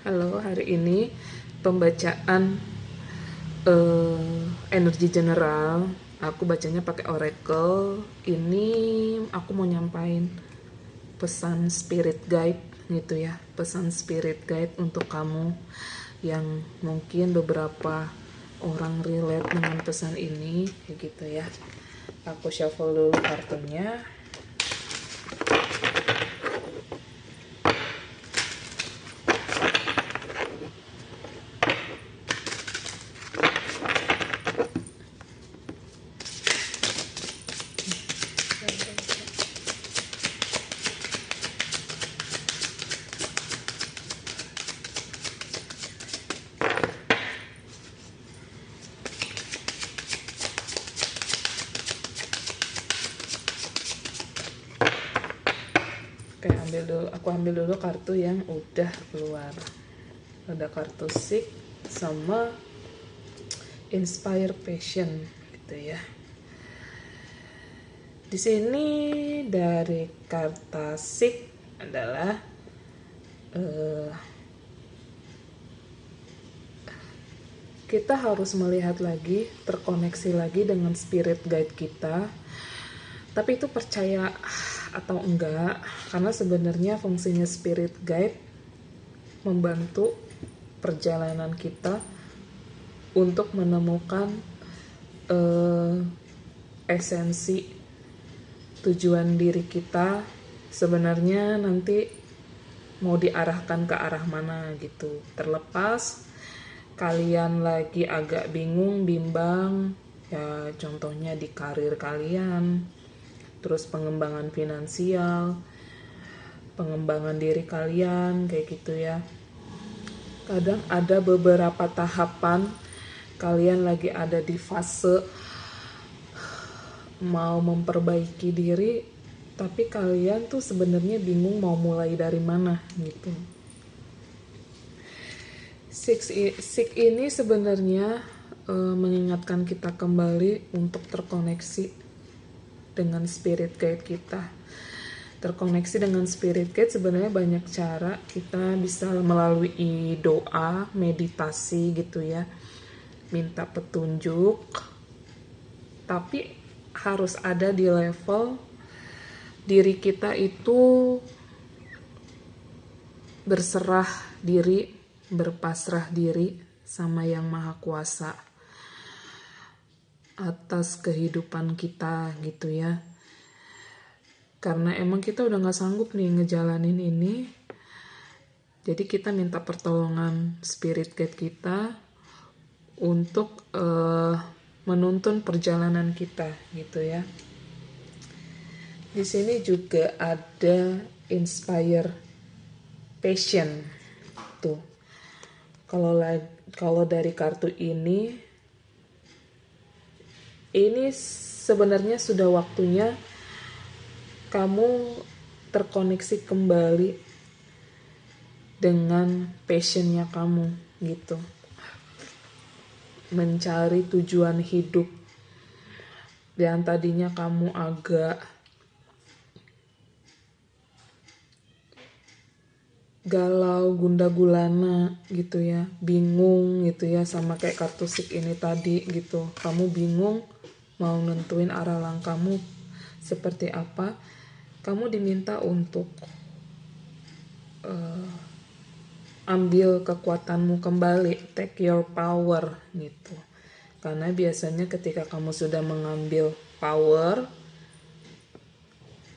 Halo, hari ini pembacaan energi general. Aku bacanya pakai Oracle. Ini aku mau nyampain pesan spirit guide gitu ya. Pesan spirit guide untuk kamu yang mungkin beberapa orang relate dengan pesan ini gitu ya. Aku shuffle dulu kartunya. Oke, aku ambil dulu kartu yang udah keluar. Ada kartu Seek sama Inspire Passion gitu ya. Di sini dari kartu Seek adalah kita harus melihat lagi, terkoneksi lagi dengan spirit guide kita. Tapi itu percaya atau enggak, karena sebenarnya fungsinya spirit guide membantu perjalanan kita untuk menemukan esensi tujuan diri kita sebenarnya nanti mau diarahkan ke arah mana gitu. Terlepas kalian lagi agak bingung, bimbang, ya contohnya di karir kalian, terus pengembangan finansial, pengembangan diri kalian kayak gitu ya. Kadang ada beberapa tahapan kalian lagi ada di fase mau memperbaiki diri, tapi kalian tuh sebenarnya bingung mau mulai dari mana gitu. Six ini sebenarnya mengingatkan kita kembali untuk terkoneksi dengan spirit guide kita. Terkoneksi dengan spirit guide sebenarnya banyak cara. Kita bisa melalui doa, meditasi gitu ya, minta petunjuk, tapi harus ada di level diri kita itu berserah diri, berpasrah diri sama Yang Maha Kuasa atas kehidupan kita gitu ya. Karena emang kita udah gak sanggup nih ngejalanin ini, jadi kita minta pertolongan spirit guide kita untuk menuntun perjalanan kita gitu ya. Di sini juga ada Inspire Passion tuh. Kalau dari kartu ini sebenarnya sudah waktunya kamu terkoneksi kembali dengan passionnya kamu gitu. Mencari tujuan hidup. Dan tadinya kamu agak galau, gundah gulana gitu ya, bingung gitu ya, sama kayak kartu Seek ini tadi gitu. Kamu bingung mau nentuin arah langkahmu seperti apa. Kamu diminta untuk ambil kekuatanmu kembali, take your power gitu. Karena biasanya ketika kamu sudah mengambil power,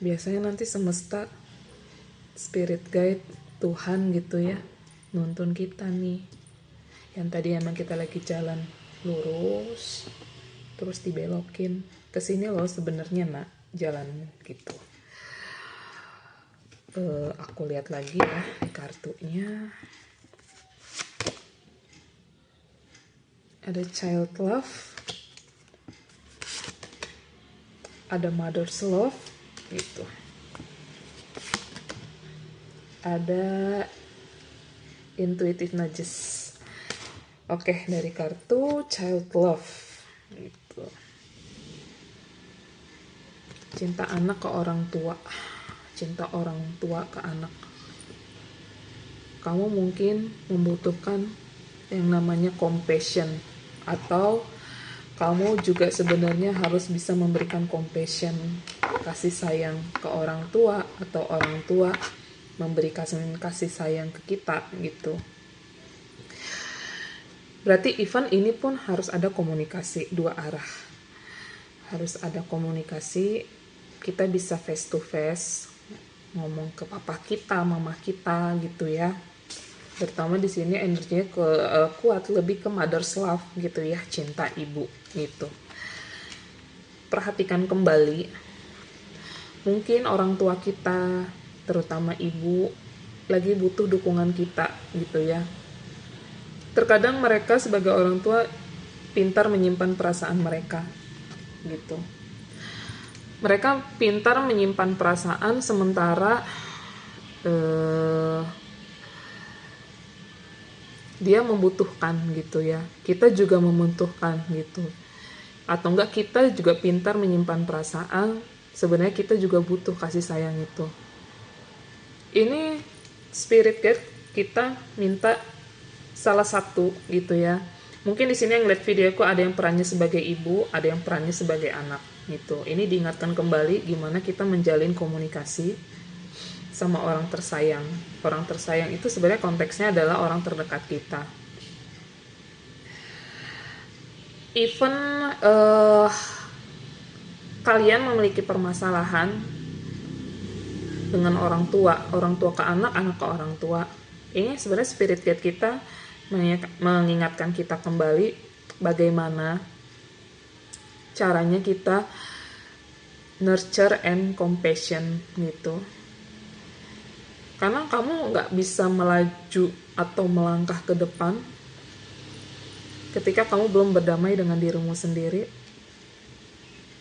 biasanya nanti semesta, spirit guide, Tuhan gitu ya, nuntun kita nih. Yang tadi emang kita lagi jalan lurus, terus dibelokin kesini loh sebenarnya nak jalannya gitu. Aku lihat lagi ya di kartunya. Ada child love, ada mother's love gitu, ada intuitive nudges. Oke, dari kartu child love gitu. Cinta anak ke orang tua, cinta orang tua ke anak. kamu mungkin membutuhkan yang namanya compassion, atau kamu juga sebenarnya harus bisa memberikan compassion, kasih sayang ke orang tua, atau orang tua memberikan kasih sayang ke kita gitu. Berarti event ini pun harus ada komunikasi dua arah. Harus ada komunikasi, kita bisa face to face, ngomong ke papa kita, mama kita gitu ya. Terutama di sini energinya kuat, lebih ke mother's love gitu ya, cinta ibu gitu. Perhatikan kembali, mungkin orang tua kita, terutama ibu, lagi butuh dukungan kita gitu ya. Terkadang mereka sebagai orang tua pintar menyimpan perasaan mereka gitu. Mereka pintar menyimpan perasaan, sementara dia membutuhkan gitu ya, kita juga membutuhkan gitu. Atau enggak, kita juga pintar menyimpan perasaan, sebenarnya kita juga butuh kasih sayang itu. Ini spirit guide kita minta salah satu gitu ya. Mungkin di sini yang lihat videoku ada yang perannya sebagai ibu, ada yang perannya sebagai anak gitu. Ini diingatkan kembali gimana kita menjalin komunikasi sama orang tersayang. Orang tersayang itu sebenarnya konteksnya adalah orang terdekat kita. Even kalian memiliki permasalahan dengan orang tua ke anak, anak ke orang tua. Ini sebenarnya spirit guide kita mengingatkan kita kembali bagaimana caranya kita nurture and compassion gitu. Karena kamu nggak bisa melaju atau melangkah ke depan ketika kamu belum berdamai dengan dirimu sendiri,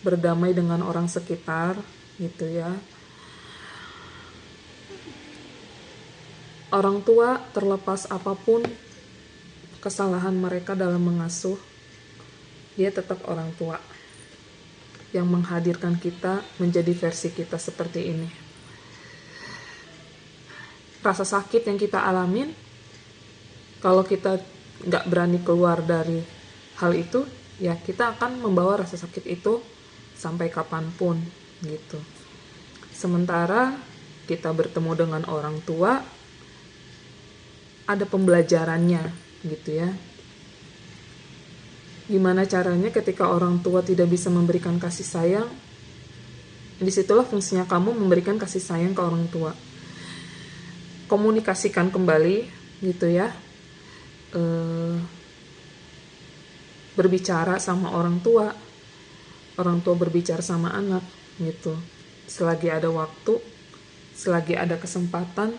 berdamai dengan orang sekitar gitu ya. Orang tua, terlepas apapun kesalahan mereka dalam mengasuh, dia tetap orang tua yang menghadirkan kita menjadi versi kita seperti ini. Rasa sakit yang kita alamin, kalau kita nggak berani keluar dari hal itu, ya kita akan membawa rasa sakit itu sampai kapanpun gitu. Sementara kita bertemu dengan orang tua, ada pembelajarannya gitu ya. Gimana caranya ketika orang tua tidak bisa memberikan kasih sayang, disitulah fungsinya kamu memberikan kasih sayang ke orang tua. Komunikasikan kembali gitu ya, berbicara sama orang tua berbicara sama anak gitu. Selagi ada waktu, selagi ada kesempatan,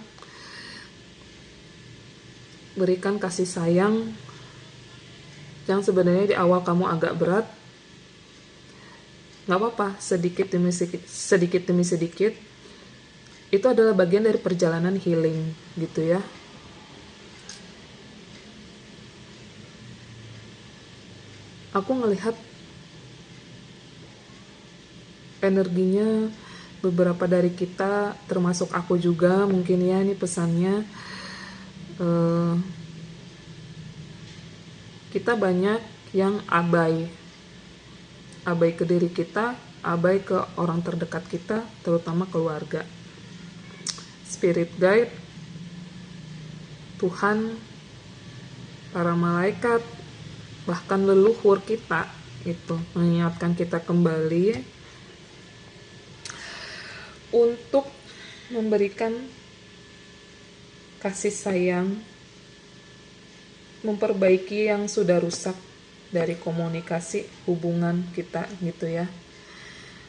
berikan kasih sayang yang sebenarnya di awal kamu agak berat. Nggak apa-apa, sedikit demi sedikit itu adalah bagian dari perjalanan healing gitu ya. Aku ngelihat energinya beberapa dari kita, termasuk aku juga mungkin ya, ini pesannya kita banyak yang abai ke diri kita, abai ke orang terdekat kita, terutama keluarga. Spirit guide, Tuhan, para malaikat, bahkan leluhur kita itu mengingatkan kita kembali untuk memberikan kasih sayang, memperbaiki yang sudah rusak dari komunikasi hubungan kita gitu ya.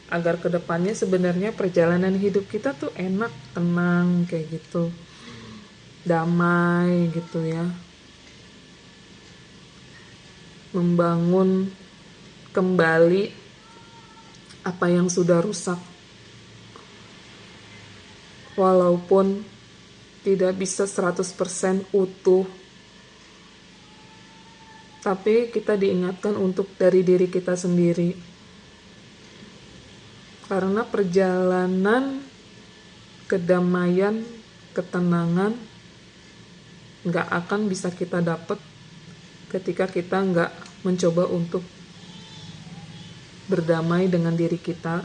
Agar kedepannya sebenarnya perjalanan hidup kita tuh enak, tenang kayak gitu, damai gitu ya. Membangun kembali apa yang sudah rusak, walaupun tidak bisa 100% utuh, tapi kita diingatkan untuk dari diri kita sendiri. Karena perjalanan kedamaian, ketenangan nggak akan bisa kita dapat ketika kita nggak mencoba untuk berdamai dengan diri kita,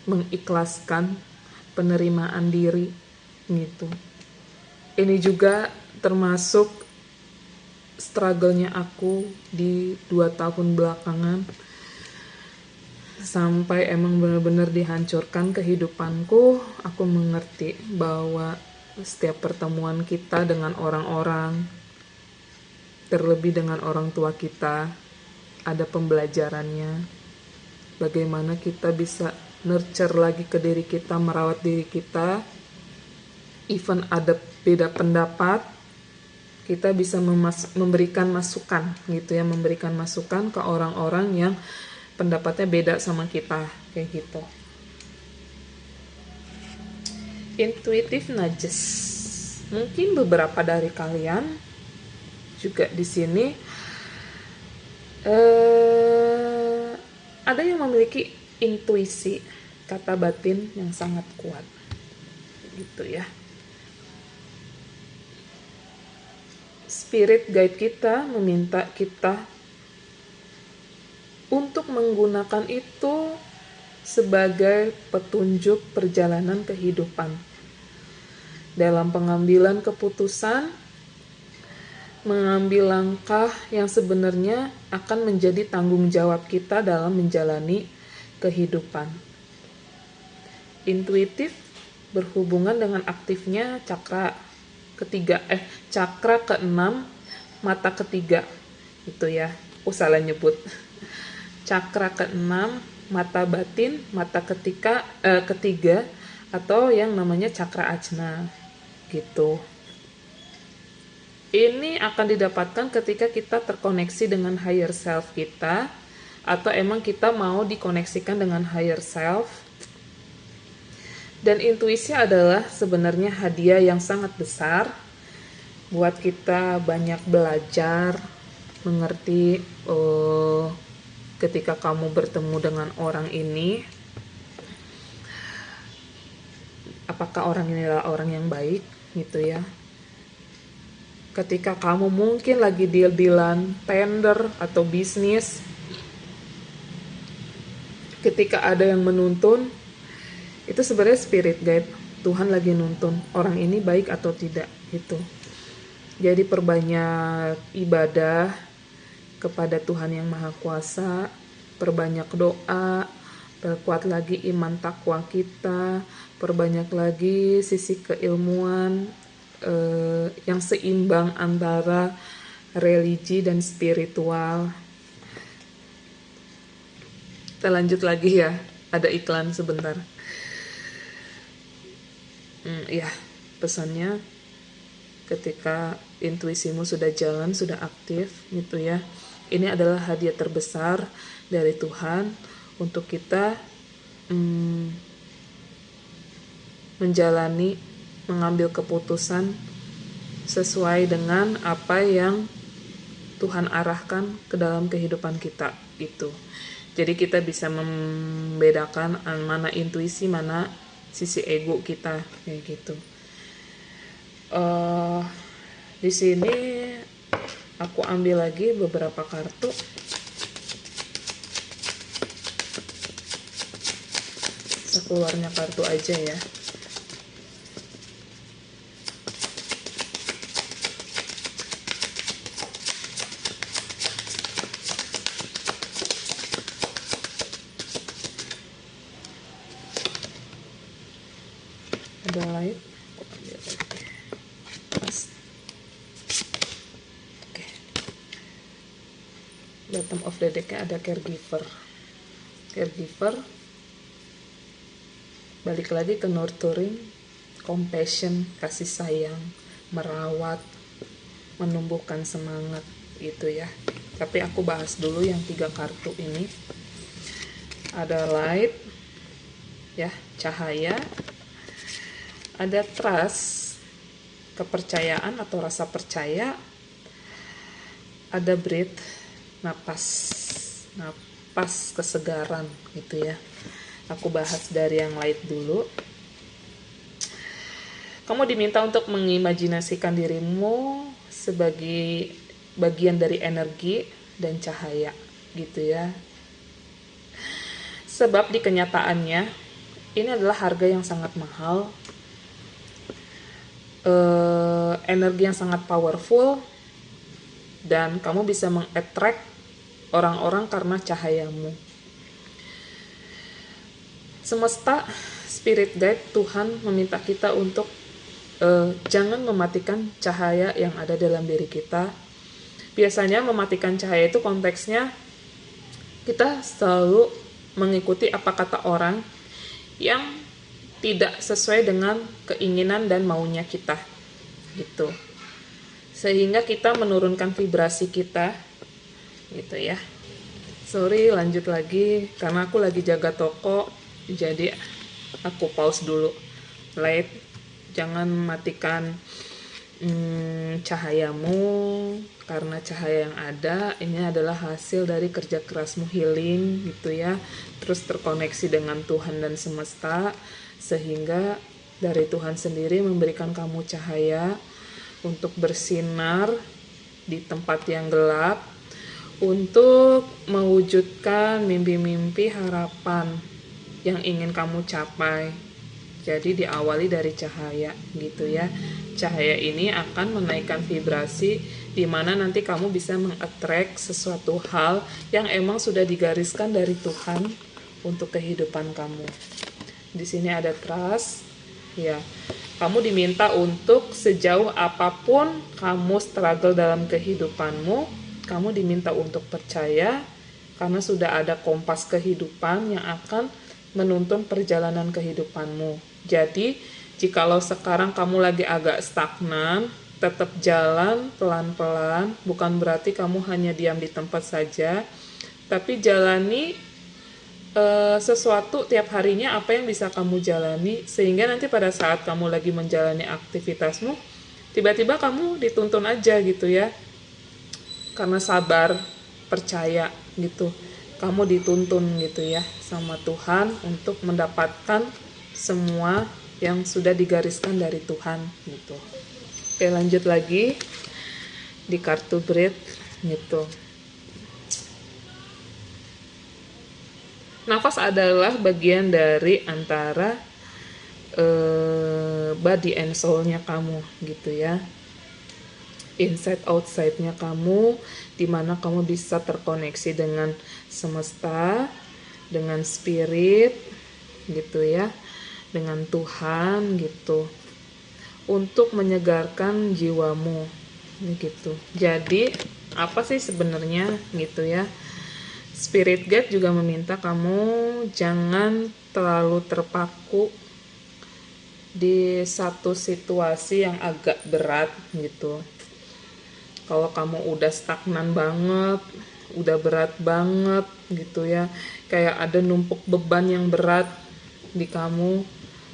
mengikhlaskan penerimaan diri gitu. Ini juga termasuk struggle-nya aku di 2 tahun belakangan, sampai emang benar-benar dihancurkan kehidupanku. Aku mengerti bahwa setiap pertemuan kita dengan orang-orang, terlebih dengan orang tua kita, ada pembelajarannya. Bagaimana kita bisa nurture lagi ke diri kita, merawat diri kita. Even ada beda pendapat, kita bisa memberikan masukan gitu ya, memberikan masukan ke orang-orang yang pendapatnya beda sama kita, kayak gitu. Intuitive nudges. Mungkin beberapa dari kalian juga di sini ada yang memiliki intuisi, kata batin yang sangat kuat gitu ya. Spirit guide kita meminta kita untuk menggunakan itu sebagai petunjuk perjalanan kehidupan dalam pengambilan keputusan, mengambil langkah yang sebenarnya akan menjadi tanggung jawab kita dalam menjalani kehidupan. Intuitif berhubungan dengan aktifnya cakra ke-6, mata ketiga itu ya. Salah nyebut. Cakra ke-6, mata batin, mata ketiga atau yang namanya cakra ajna gitu. Ini akan didapatkan ketika kita terkoneksi dengan higher self kita, atau emang kita mau dikoneksikan dengan higher self. Dan intuisi adalah sebenarnya hadiah yang sangat besar buat kita banyak belajar, mengerti ketika kamu bertemu dengan orang ini, apakah orang ini adalah orang yang baik gitu ya. Ketika kamu mungkin lagi deal-dealan, tender atau bisnis, ketika ada yang menuntun, itu sebenarnya spirit guide. Tuhan lagi nuntun orang ini baik atau tidak gitu. Jadi perbanyak ibadah kepada Tuhan yang Maha Kuasa, perbanyak doa, perkuat lagi iman takwa kita, perbanyak lagi sisi keilmuan yang seimbang antara religi dan spiritual. Kita lanjut lagi ya, ada iklan sebentar. Ya, pesannya ketika intuisimu sudah jalan, sudah aktif gitu ya. Ini adalah hadiah terbesar dari Tuhan untuk kita menjalani, mengambil keputusan sesuai dengan apa yang Tuhan arahkan ke dalam kehidupan kita gitu. Jadi kita bisa membedakan mana intuisi, mana sisi ego kita kayak gitu. Di sini aku ambil lagi beberapa kartu. Keluarnya kartu aja ya. Ada light. Bottom of the deck-nya ada caregiver. Balik lagi ke nurturing, compassion, kasih sayang, merawat, menumbuhkan semangat gitu ya. Tapi aku bahas dulu yang 3 kartu ini. Ada light ya, cahaya. Ada trust, kepercayaan atau rasa percaya. Ada breath, napas kesegaran gitu ya. Aku bahas dari yang light dulu. Kamu diminta untuk mengimajinasikan dirimu sebagai bagian dari energi dan cahaya gitu ya. Sebab di kenyataannya ini adalah harga yang sangat mahal, energi yang sangat powerful, dan kamu bisa meng-attract orang-orang karena cahayamu. Semesta, spirit guide, Tuhan meminta kita untuk jangan mematikan cahaya yang ada dalam diri kita. Biasanya mematikan cahaya itu konteksnya kita selalu mengikuti apa kata orang yang tidak sesuai dengan keinginan dan maunya kita gitu, sehingga kita menurunkan vibrasi kita gitu ya. Sorry, lanjut lagi karena aku lagi jaga toko, jadi aku pause dulu. Jangan matikan cahayamu, karena cahaya yang ada ini adalah hasil dari kerja kerasmu healing gitu ya, terus terkoneksi dengan Tuhan dan semesta, sehingga dari Tuhan sendiri memberikan kamu cahaya untuk bersinar di tempat yang gelap, untuk mewujudkan mimpi-mimpi harapan yang ingin kamu capai. Jadi diawali dari cahaya gitu ya. Cahaya ini akan menaikkan vibrasi di mana nanti kamu bisa meng-attract sesuatu hal yang emang sudah digariskan dari Tuhan untuk kehidupan kamu. Di sini ada trust ya. Kamu diminta untuk sejauh apapun kamu struggle dalam kehidupanmu, kamu diminta untuk percaya karena sudah ada kompas kehidupan yang akan menuntun perjalanan kehidupanmu. Jadi, jikalau sekarang kamu lagi agak stagnan, tetap jalan pelan-pelan, bukan berarti kamu hanya diam di tempat saja, tapi jalani sesuatu tiap harinya apa yang bisa kamu jalani, sehingga nanti pada saat kamu lagi menjalani aktivitasmu, tiba-tiba kamu dituntun aja gitu ya, karena sabar, percaya gitu, kamu dituntun gitu ya sama Tuhan untuk mendapatkan semua yang sudah digariskan dari Tuhan gitu. Oke, lanjut lagi di kartu breath gitu. Nafas adalah bagian dari antara body and soul-nya kamu gitu ya. Inside outside-nya kamu, dimana kamu bisa terkoneksi dengan semesta, dengan spirit gitu ya, dengan Tuhan gitu, untuk menyegarkan jiwamu gitu. Jadi apa sih sebenarnya gitu ya, spirit guide juga meminta kamu jangan terlalu terpaku di satu situasi yang agak berat gitu. Kalau kamu udah stagnan banget, udah berat banget gitu ya, kayak ada numpuk beban yang berat di kamu,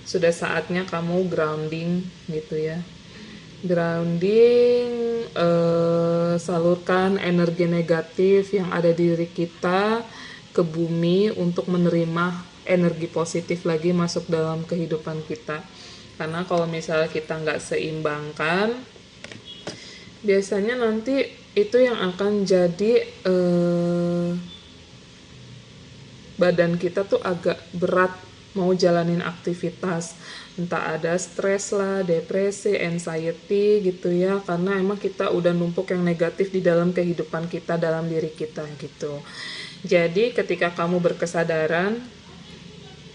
sudah saatnya kamu grounding gitu ya. Grounding, salurkan energi negatif yang ada di diri kita ke bumi untuk menerima energi positif lagi masuk dalam kehidupan kita. Karena kalau misalnya kita nggak seimbangkan, biasanya nanti itu yang akan jadi badan kita tuh agak berat mau jalanin aktivitas, entah ada stres lah, depresi, anxiety gitu ya, karena emang kita udah numpuk yang negatif di dalam kehidupan kita, dalam diri kita gitu. Jadi ketika kamu berkesadaran,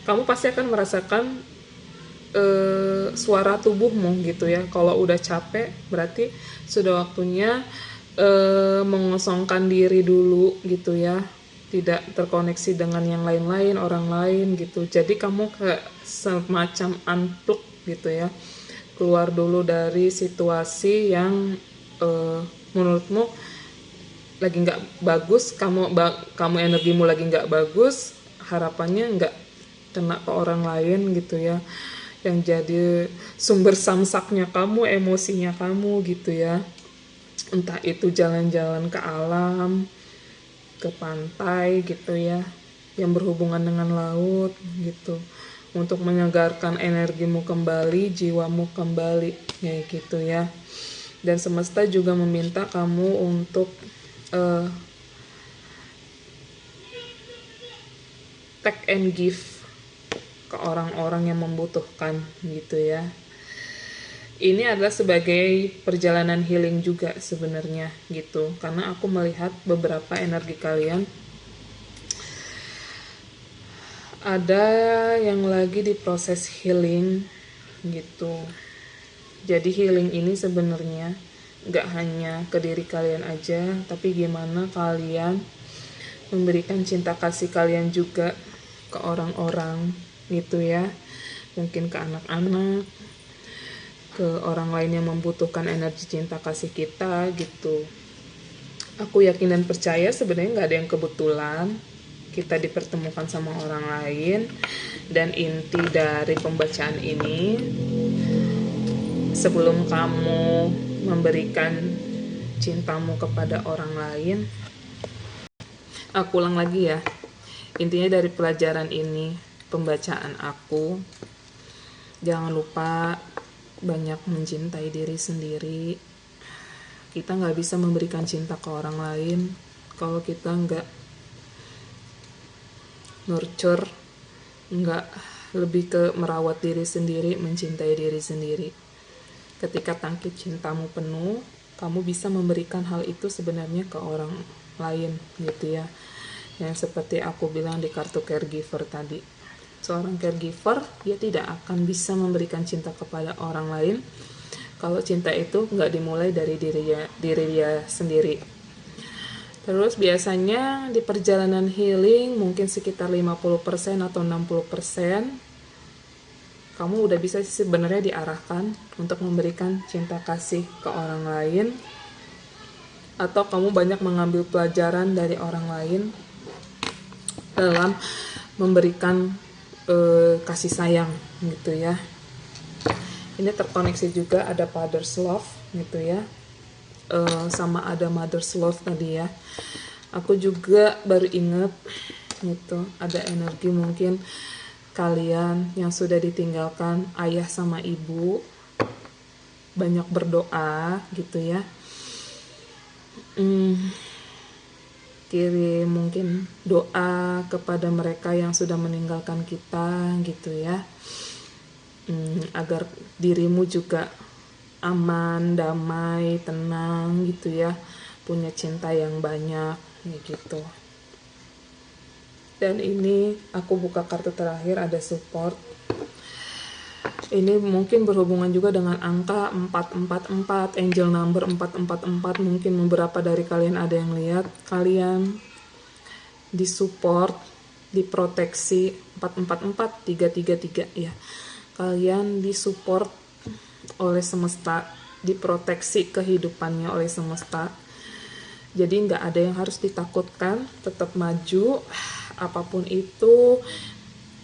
kamu pasti akan merasakan suara tubuhmu gitu ya. Kalau udah capek berarti sudah waktunya mengosongkan diri dulu gitu ya, tidak terkoneksi dengan yang lain-lain, orang lain gitu. Jadi kamu kayak semacam unplug gitu ya, keluar dulu dari situasi yang menurutmu lagi nggak bagus, kamu energimu lagi nggak bagus, harapannya nggak kena ke orang lain gitu ya, yang jadi sumber samsaknya kamu, emosinya kamu gitu ya. Entah itu jalan-jalan ke alam, ke pantai gitu ya, yang berhubungan dengan laut gitu, untuk menyegarkan energimu kembali, jiwamu kembali, kayak gitu ya. Dan semesta juga meminta kamu untuk take and give ke orang-orang yang membutuhkan gitu ya. Ini adalah sebagai perjalanan healing juga sebenarnya gitu, karena aku melihat beberapa energi kalian ada yang lagi di proses healing gitu. Jadi healing ini sebenarnya gak hanya ke diri kalian aja, tapi gimana kalian memberikan cinta kasih kalian juga ke orang-orang gitu ya. Mungkin ke anak-anak, ke orang lain yang membutuhkan energi cinta kasih kita gitu. Aku yakin dan percaya sebenarnya nggak ada yang kebetulan kita dipertemukan sama orang lain. Dan inti dari pembacaan ini, sebelum kamu memberikan cintamu kepada orang lain, aku ulang lagi ya, intinya dari pelajaran ini, pembacaan aku, jangan lupa banyak mencintai diri sendiri. Kita nggak bisa memberikan cinta ke orang lain kalau kita nggak nurture, nggak lebih ke merawat diri sendiri, mencintai diri sendiri. Ketika tangki cintamu penuh, kamu bisa memberikan hal itu sebenarnya ke orang lain gitu ya. Yang seperti aku bilang di kartu caregiver tadi, seorang caregiver dia tidak akan bisa memberikan cinta kepada orang lain kalau cinta itu nggak dimulai dari diri dia sendiri. Terus biasanya di perjalanan healing mungkin sekitar 50% atau 60% kamu udah bisa sebenarnya diarahkan untuk memberikan cinta kasih ke orang lain, atau kamu banyak mengambil pelajaran dari orang lain dalam memberikan kasih sayang gitu ya. Ini terkoneksi juga ada father's love gitu ya, sama ada mother's love tadi ya. Aku juga baru ingat gitu, ada energi mungkin kalian yang sudah ditinggalkan ayah sama ibu, banyak berdoa gitu ya. Kirim mungkin doa kepada mereka yang sudah meninggalkan kita gitu ya, agar dirimu juga aman, damai, tenang gitu ya, punya cinta yang banyak gitu. Dan ini aku buka kartu terakhir, ada support. Ini mungkin berhubungan juga dengan angka 444, angel number 444. Mungkin beberapa dari kalian ada yang lihat, kalian disupport, diproteksi 444, 333 ya. Kalian disupport oleh semesta, diproteksi kehidupannya oleh semesta. Jadi nggak ada yang harus ditakutkan, tetap maju, apapun itu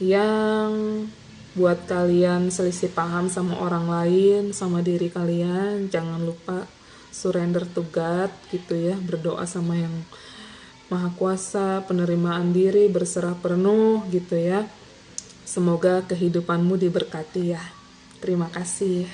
yang buat kalian selisih paham sama orang lain, sama diri kalian, jangan lupa surrender to God gitu ya, berdoa sama yang Maha Kuasa, penerimaan diri, berserah penuh gitu ya. Semoga kehidupanmu diberkati ya. Terima kasih.